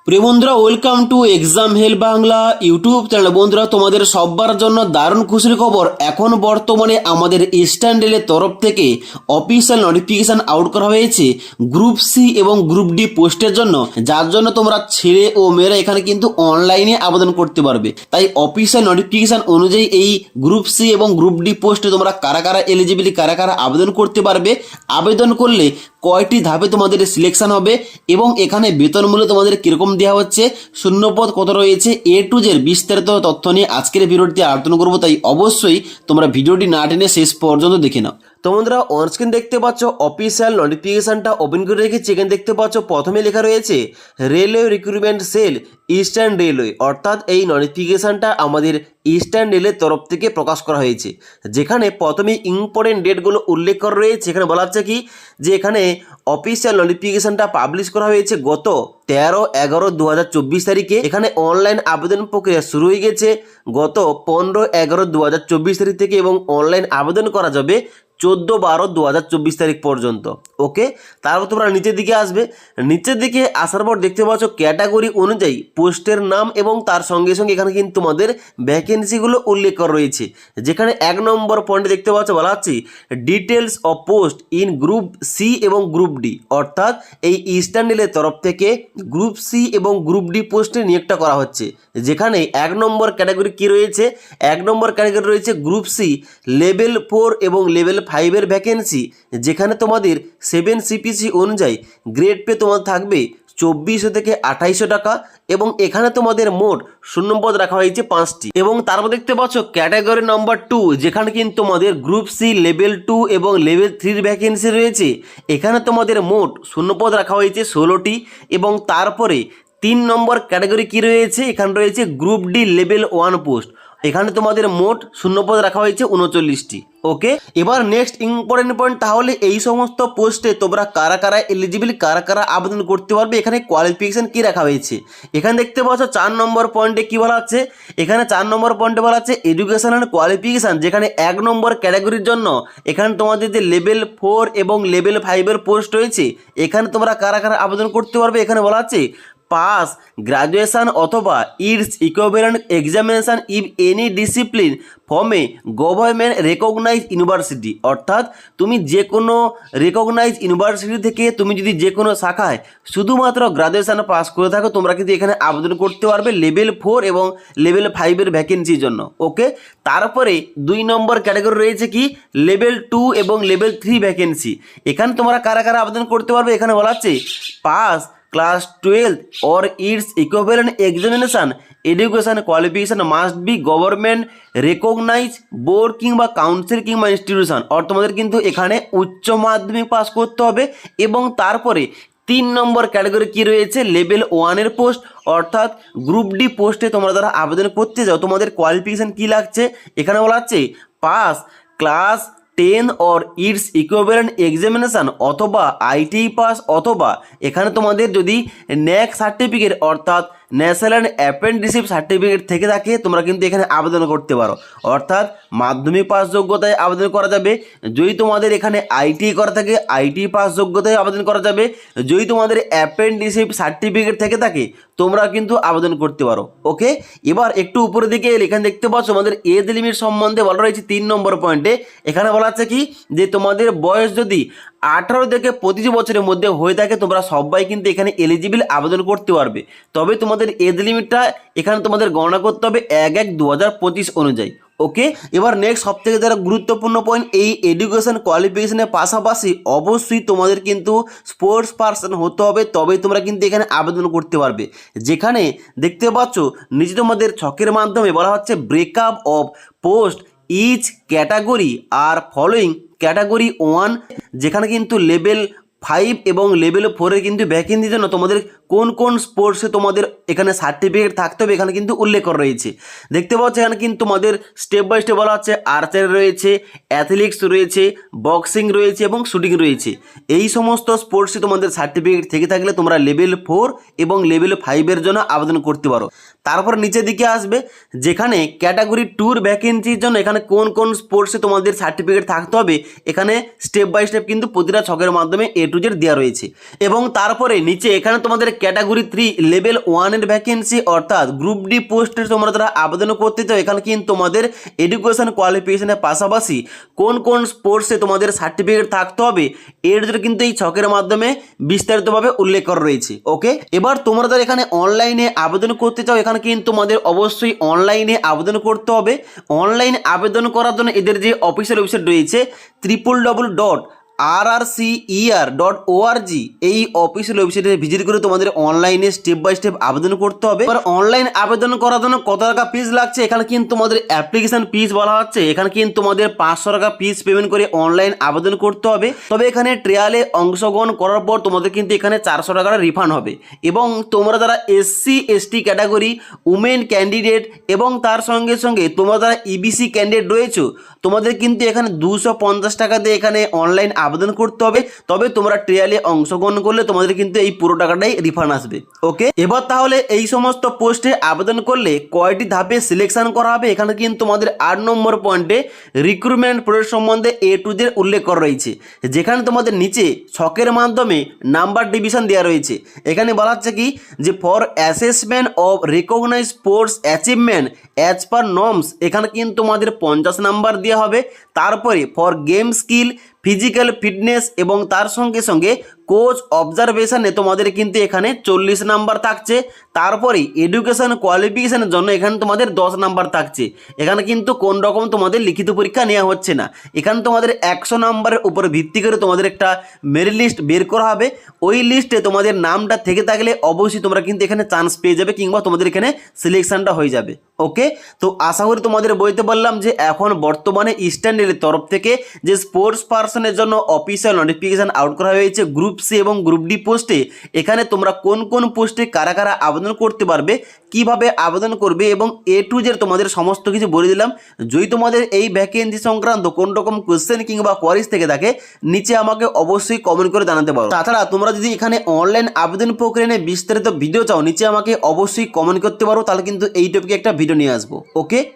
প্রিয় বন্ধুরা, welcome to exam help Bangla YouTube channel. বন্ধুরা, তোমাদের সবার জন্য দারুণ খুশির খবর। এখন বর্তমানে আমাদের ইস্টার্ন রেলের তরফ থেকে অফিসিয়াল নোটিফিকেশন আউট করা হয়েছে গ্রুপ সি এবং গ্রুপ ডি পোস্টের জন্য, যার জন্য তোমরা ছেলে ও মেয়েরা এখানে কিন্তু অনলাইনে আবেদন করতে পারবে। তাই অফিসিয়াল নোটিফিকেশন অনুযায়ী এই গ্রুপ সি এবং গ্রুপ ডি পোস্টে তোমরা কারা কারা এলিজিবিলিটি, কারা কারা আবেদন করতে পারবে, আবেদন করলে কয়টি ধাপে তোমাদের সিলেকশন হবে এবং এখানে বেতনমূল্য তোমাদের কিরকম দেওয়া হচ্ছে, শূন্যপদ কত রয়েছে, টু জেড বিস্তারিত তথ্য নিয়ে আজকের ভিডিওটিতে আলোচনা করবো। তাই অবশ্যই তোমরা ভিডিওটি না টেনে শেষ পর্যন্ত দেখে নাও। তো বন্ধুরা, অনস্ক্রিন দেখতে পাচ্ছ অফিসিয়াল নোটিফিকেশনটা ওপেন করে রেখেছি। এখানে দেখতে পাচ্ছ প্রথমে লেখা রয়েছে railway recruitment sell eastern railway, অর্থাৎ এই নোটিফিকেশনটা আমাদের ইস্টার্ন রেলের তরফ থেকে প্রকাশ করা হয়েছে। যেখানে প্রথমে ইম্পর্টেন্ট ডেটগুলো উল্লেখ করা রয়েছে। এখানে বলা হচ্ছে কি যে এখানে অফিসিয়াল নোটিফিকেশনটা পাবলিশ করা হয়েছে গত 13/11/2024 তারিখে। এখানে অনলাইন আবেদন প্রক্রিয়া শুরু হয়ে গেছে গত 15/11/2024 তারিখ থেকে এবং অনলাইন আবেদন করা যাবে 14/12/2024 তারিখ পর্যন্ত। ওকে, তারপর তোমরা নিচের দিকে আসবে। নিচের দিকে আসার পর দেখতে পাচ্ছ ক্যাটাগরি অনুযায়ী পোস্টের নাম এবং তার সঙ্গে সঙ্গে এখানে কিন্তু তোমাদের ভ্যাকেন্সিগুলো উল্লেখ করা রয়েছে। যেখানে 1 নম্বর পয়েন্টে দেখতে পাচ্ছ বলা হচ্ছে details of post in group C এবং গ্রুপ ডি, অর্থাৎ এই ইস্টার্ন রেলের তরফ থেকে গ্রুপ সি এবং গ্রুপ ডি পোস্টে নিয়োগটা করা হচ্ছে। যেখানে 1 নম্বর ক্যাটাগরি কি রয়েছে, 1 নম্বর ক্যাটাগরি রয়েছে গ্রুপ সি লেভেল 4 এবং লেভেল 5-এর ভ্যাকেন্সি। যেখানে তোমাদের 7 সিপিসি অনুযায়ী গ্রেড পে তোমাদের থাকবে 2400 থেকে 2800 টাকা এবং এখানে তোমাদের মোট শূন্যপদ রাখা হয়েছে 5টি। এবং তারপর দেখতে পাচ্ছ ক্যাটাগরি নম্বর 2, যেখানে কিন্তু তোমাদের গ্রুপ সি লেভেল 2 এবং লেভেল 3-এর ভ্যাকেন্সি রয়েছে। এখানে তোমাদের মোট শূন্যপদ রাখা হয়েছে 16টি। এবং তারপরে 3 নম্বর ক্যাটাগরি কি রয়েছে, এখানে রয়েছে গ্রুপ ডি লেভেল 1 পোস্ট। এখানে তোমাদের মোট শূন্যপদ রাখা হয়েছে 39টি। ওকে, এবার নেক্সট ইম্পর্টেন্ট পয়েন্ট, তাহলে এই সমস্ত পোস্টে তোমরা কারা কারা এলিজিবল, কারা কারা আবেদন করতে পারবে, এখানে কোয়ালিফিকেশন কি রাখা হয়েছে। এখানে দেখতে পাচ্ছ 4 নম্বর পয়েন্টে কি বলা আছে, এখানে 4 নম্বর পয়েন্টে বলা আছে এডুকেশন অ্যান্ড কোয়ালিফিকেশান। যেখানে 1 নম্বর ক্যাটাগরির জন্য এখানে তোমাদের যে লেভেল 4 এবং লেভেল 5-এর পোস্ট রয়েছে, এখানে তোমরা কারা কারা আবেদন করতে পারবে। এখানে বলা আছে পাস গ্রাজুয়েশন অথবা its equivalent examination if any discipline from a government recognise university, অর্থাৎ তুমি যে কোনো রেকগনাইজ ইউনিভার্সিটি থেকে তুমি যদি যে কোনো শাখায় শুধুমাত্র গ্রাজুয়েশন পাস করে থাকো, তোমরা কিন্তু এখানে আবেদন করতে পারবে লেভেল 4 এবং লেভেল 5-এর ভ্যাকেন্সির জন্য। ওকে, তারপরে 2 নম্বর ক্যাটাগরি রয়েছে কি লেভেল 2 এবং লেভেল 3 ভ্যাকেন্সি। এখানে তোমরা কারা কারা আবেদন করতে পারবে, এখানে বলা হচ্ছে pass class 12 or its equivalent examination education qualification must be government recognized board কিংবা কাউন্সিল কিংবা ইনস্টিটিউশন, অর্থাৎ তোমাদের কিন্তু এখানে উচ্চ মাধ্যমিক পাস করতে হবে। এবং তারপরে 3 নম্বর ক্যাটাগরি কি রয়েছে লেভেল 1-এর পোস্ট, অর্থাৎ গ্রুপ ডি পোস্টে তোমরা যারা আবেদন করতে যাও তোমাদের কোয়ালিফিকেশন কি লাগছে, এখানে বলা হচ্ছে pass class 10 or its equivalent examination অথবা আইটি পাস, অথবা এখানে তোমাদের যদি ন্যাক সার্টিফিকেট অর্থাৎ ন্যাশনাল অ্যাপ্রেন্টিসশিপ সার্টিফিকেট থেকে থাকে, তোমরা কিন্তু এখানে আবেদন করতে পারো। অর্থাৎ মাধ্যমিক পাস যোগ্যতায় আবেদন করা যাবে, যদি তোমাদের এখানে আইটি করা থাকে আইটি পাস যোগ্যতায় আবেদন করা যাবে, যদি তোমাদের অ্যাপ্রেন্টিসশিপ সার্টিফিকেট থেকে থাকে তোমরা কিন্তু আবেদন করতে পারো। ওকে, এবার একটু উপরের দিকে এখানে দেখতে পাচ্ছ আমাদের এজ লিমিট সম্বন্ধে বলা রয়েছে 3 নম্বর পয়েন্টে। এখানে বলা আছে কি যে তোমাদের বয়স যদি 18 থেকে 25 বছরের মধ্যে হয়ে থাকে তোমরা সবাই কিন্তু এখানে এলিজিবল আবেদন করতে পারবে। তবে তোমাদের এজ লিমিটটা এখানে তোমাদের গণনা করতে হবে 1/1/2025 অনুযায়ী। ওকে, এবার নেক্সট সবথেকে যারা গুরুত্বপূর্ণ পয়েন্ট, এই এডুকেশন কোয়ালিফিকেশনের পাশাপাশি অবশ্যই তোমাদের কিন্তু স্পোর্টস পার্সন হতে হবে, তবেই তোমরা কিন্তু এখানে আবেদন করতে পারবে। যেখানে দেখতে পাচ্ছ নিচে তোমাদের ছকের মাধ্যমে বলা হচ্ছে breakup of post each category are following category 1, যেখানে কিন্তু লেভেল 5 এবং লেভেল 4-এর কিন্তু ভ্যাকেন্সির জন্য তোমাদের কোন কোন স্পোর্টসে তোমাদের এখানে সার্টিফিকেট থাকতে হবে এখানে কিন্তু উল্লেখ করা রয়েছে। দেখতে পাচ্ছ এখানে কিন্তু তোমাদের স্টেপ বাই স্টেপ বলা হচ্ছে আর্চারি রয়েছে, অ্যাথলেটিক্স রয়েছে, বক্সিং রয়েছে এবং শুটিং রয়েছে। এই সমস্ত স্পোর্টসে তোমাদের সার্টিফিকেট থেকে থাকলে তোমরা লেভেল 4 এবং লেভেল 5-এর জন্য আবেদন করতে পারো। তারপর নিচের দিকে আসবে যেখানে ক্যাটাগরি 2-র ভ্যাকেন্সির জন্য এখানে কোন কোন স্পোর্টসে তোমাদের সার্টিফিকেট থাকতে হবে এখানে স্টেপ বাই স্টেপ কিন্তু প্রতিটা ছকের মাধ্যমে A to Z দেওয়া রয়েছে। এবং তারপরে নিচে এখানে তোমাদের ক্যাটাগরি 3 লেভেল 1 এর ভ্যাকেন্সি অর্থাৎ গ্রুপ ডি পোস্টে তোমরা যারা আবেদন করতে চাও এখানে কিন্তু তোমাদের এডুকেশন কোয়ালিফিকেশনের পাশাপাশি কোন কোন স্পোর্টসে তোমাদের সার্টিফিকেট থাকতে হবে এর জন্য কিন্তু এই ছকের মাধ্যমে বিস্তারিতভাবে উল্লেখ করা রয়েছে। ওকে, এবার তোমরা যারা এখানে অনলাইনে আবেদন করতে চাও এখানে কিন্তু তোমাদের অবশ্যই অনলাইনে আবেদন করতে হবে। অনলাইন আবেদন করার জন্য এদের যে অফিসিয়াল ওয়েবসাইট রয়েছে www.rrcer.org এই অফিসিয়াল ওয়েবসাইটে ভিজিট করে তোমাদের অনলাইনে স্টেপ বাই স্টেপ আবেদন করতে হবে। এবার অনলাইন আবেদন করার জন্য কত টাকা ফিস লাগছে এখানে কিন্তু তোমাদের অ্যাপ্লিকেশন ফিস বলা হচ্ছে। এখানে কিন্তু তোমাদের 500 টাকা ফিস পেমেন্ট করে অনলাইন আবেদন করতে হবে। তবে এখানে ট্রায়ালে অংশগ্রহণ করার পর তোমাদের কিন্তু এখানে 400 টাকা রিফান্ড হবে। এবং তোমরা যারা SC ST category women candidate এবং তার সঙ্গে সঙ্গে তোমরা যারা EBC ক্যান্ডিডেট রয়েছো তোমাদের কিন্তু এখানে 250 টাকা দিয়ে এখানে অনলাইন আবেদন করতে হবে। তবে তোমরা ট্রায়ালে অংশগ্রহণ করলে তোমাদের কিন্তু এই পুরো টাকাটাই রিফান্ড আসবে। ওকে, এবার তাহলে এই সমস্ত পোস্টে আবেদন করলে কয়টি ধাপে সিলেকশন করা হবে এখানে কিন্তু তোমাদের 8 নম্বর পয়েন্টে রিক্রুটমেন্ট প্রসেস সম্বন্ধে A to Z উল্লেখ করা রয়েছে, যেখানে তোমাদের নিচে ছকের মাধ্যমে নাম্বার ডিভিশন দেওয়া রয়েছে। এখানে বলা হচ্ছে কি যে for assessment of recognise sports achievement as per norms এখানে কিন্তু তোমাদের 50 নাম্বার দেওয়া হবে। তারপরে for game skill physical fitness এবং তার সঙ্গে সঙ্গে কোচ অবজারভেশনে তোমাদের কিন্তু এখানে 40 নাম্বার থাকছে। তারপরে এডুকেশন কোয়ালিফিকেশনের জন্য এখানে তোমাদের 10 নাম্বার থাকছে। এখানে কিন্তু কোন রকম তোমাদের লিখিত পরীক্ষা নেওয়া হচ্ছে না। এখানে তোমাদের 100 নাম্বারের উপর ভিত্তি করে তোমাদের একটা মেরিট লিস্ট বের করা হবে। ওই লিস্টে তোমাদের নামটা থেকে থাকলে অবশ্যই তোমরা কিন্তু এখানে চান্স পেয়ে যাবে কিংবা তোমাদের এখানে সিলেকশনটা হয়ে যাবে। ওকে, তো আশা করি তোমাদের বলতে পারলাম যে এখন বর্তমানে ইস্টার্ন রেলের তরফ থেকে যে স্পোর্টস পার্সনের জন্য অফিসিয়াল নোটিফিকেশন আউট করা হয়েছে গ্রুপ সি এবং গ্রুপ ডি পোস্টে। এখানে তোমরা কোন কোন পোস্টে কারা কারা আবেদন করতে পারবে, কিভাবে আবেদন করবে এবং A to Z তোমাদের সমস্ত কিছু বলে দিলাম। যদি তোমাদের এই ভ্যাকেন্সি সংক্রান্ত কোন রকম কোশ্চেন কিংবা কোয়ারিজ থেকে থাকে নিচে আমাকে অবশ্যই কমেন্ট করে জানাতে পারো। তাছাড়া তোমরা যদি এখানে অনলাইন আবেদন প্রক্রিয়া নিয়ে বিস্তারিত ভিডিও চাও নিচে আমাকে অবশ্যই কমেন্ট করতে পারো, তাহলে কিন্তু এই টপিকে একটা ভিডিও নিয়ে আসবো। ওকে।